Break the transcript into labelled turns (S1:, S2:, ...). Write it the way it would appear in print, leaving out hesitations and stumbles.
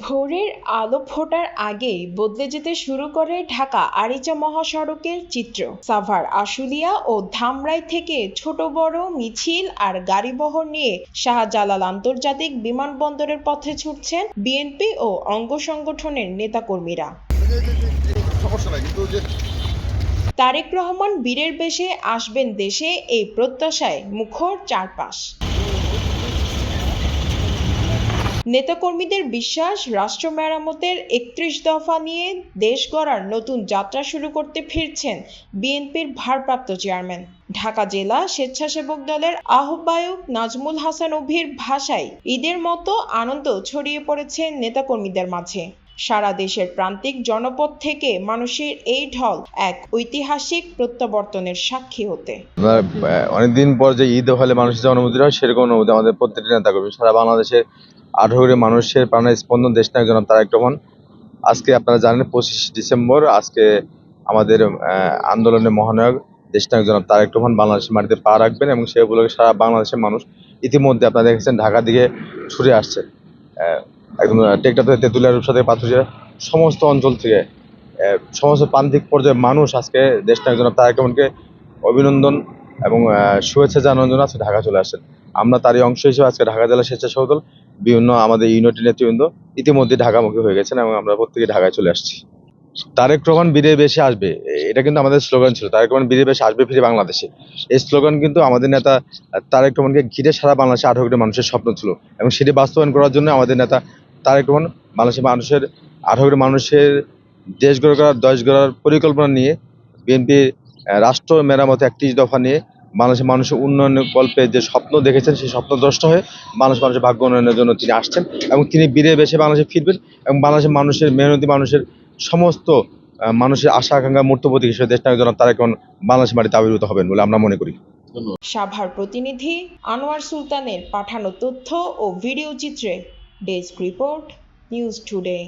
S1: ভোরের আলো ফোটার আগেই বদলে যেতে শুরু করে ঢাকা আরিচা মহাসড়কের চিত্র। সাভার, আশুলিয়া ও ধামরাই থেকে ছোট বড় মিছিল আর গাড়িবহর নিয়ে শাহজালাল আন্তর্জাতিক বিমানবন্দরের পথে ছুটছেন বিএনপি ও অঙ্গ সংগঠনের নেতাকর্মীরা। তারেক রহমান বীরের বেশে আসবেন দেশে, এই প্রত্যাশায় মুখর চারপাশ। নেতাকর্মীদের বিশ্বাস, রাষ্ট্র মেরামতের ৩১ দফা নিয়ে দেশ গড়ার নতুন যাত্রা শুরু করতে ফিরছেন বিএনপির ভারপ্রাপ্ত চেয়ারম্যান। ঢাকা জেলা স্বেচ্ছাসেবক দলের আহ্বায়ক নাজমুল হাসান অভির ভাষায়, ঈদের মতো আনন্দ ছড়িয়ে পড়েছে নেতাকর্মীদের মাঝে। সারা দেশের প্রান্তিক জনপদ থেকে মানুষের এই ঢল এক ঐতিহাসিক প্রত্যাবর্তনের সাক্ষী হতে।
S2: অনেকদিন পর যে ঈদ হলে মানুষের যে অনুভূতি হয়, সেরকম অনুভূতি আমাদের প্রত্যেকটি নেতাকর্মী সারা বাংলাদেশের 18 কোটি মানুষের প্রাণের স্পন্দন দেশনায়ক জনাব তারেক রহমান। আজকে আপনারা জানেন 25 ডিসেম্বর আজকে আমাদের আন্দোলনের মহানায়ক দেশনায়ক জনাব তারেক রহমান বাংলাদেশের মাটিতে পা রাখবেন, এবং সে উপলক্ষে সারা বাংলাদেশের মানুষ ইতিমধ্যে আপনারা দেখেছেন ঢাকার দিকে ছুটে আসছে। একদম টেকটা থেকে তেঁতুলিয়া, রূপসা থেকে পাথুরিয়া, সমস্ত অঞ্চল থেকে সমস্ত প্রান্তিক পর্যায়ে মানুষ আজকে দেশনায়ক জনাব তারেক রহমানকে অভিনন্দন এবং শুভেচ্ছা জানানোর জন্য আজকে ঢাকা চলে আসেন। আমরা তারই অংশ হিসেবে আজকে ঢাকা জেলা স্বেচ্ছাসেবক দল বিভিন্ন আমাদের ইউনিটের নেতৃবৃন্দ ইতিমধ্যে ঢাকামুখী হয়ে গেছেন এবং আমরা প্রত্যেকে ঢাকায় চলে আসছি। তারেক রহমান বীরের বেশে আসবে, এটা কিন্তু আমাদের স্লোগান ছিল। তারেক রহমান বীরের বেশে আসবে ফিরে বাংলাদেশে, এই স্লোগান কিন্তু আমাদের নেতা তারেক রহমানকে ঘিরে সারা বাংলাদেশে 18 কোটি মানুষের স্বপ্ন ছিল, এবং সেটি বাস্তবায়ন করার জন্য আমাদের নেতা তারেক রহমান বাংলাদেশের মানুষের 18 কোটি মানুষের দেশ গড়ার পরিকল্পনা নিয়ে বিএনপি রাষ্ট্র মেরামতে 31 দফা নিয়ে মানুষের উন্নয়নের গল্পে যে স্বপ্ন দেখেছেন, সেই স্বপ্নদ্রষ্ট হয়ে মানুষের ভাগ্য উন্নয়নের জন্য তিনি আসছেন, এবং তিনি বীরের বেশে বাংলাদেশে ফিরবেন এবং বাংলাদেশের মানুষের মেহনতি মানুষের সমস্ত মানুষের আশা আকাঙ্ক্ষা মূর্ত প্রতীক হিসেবে দেশনায়ক জনাব তারেক রহমান বাংলাদেশের মাটিতে আবির্ভূত হবেন বলে আমরা মনে করি।
S1: সাভার প্রতিনিধি আনোয়ার সুলতানের পাঠানো তথ্য ও ভিডিও চিত্রে ডেস্ক রিপোর্ট, নিউজ টুডে।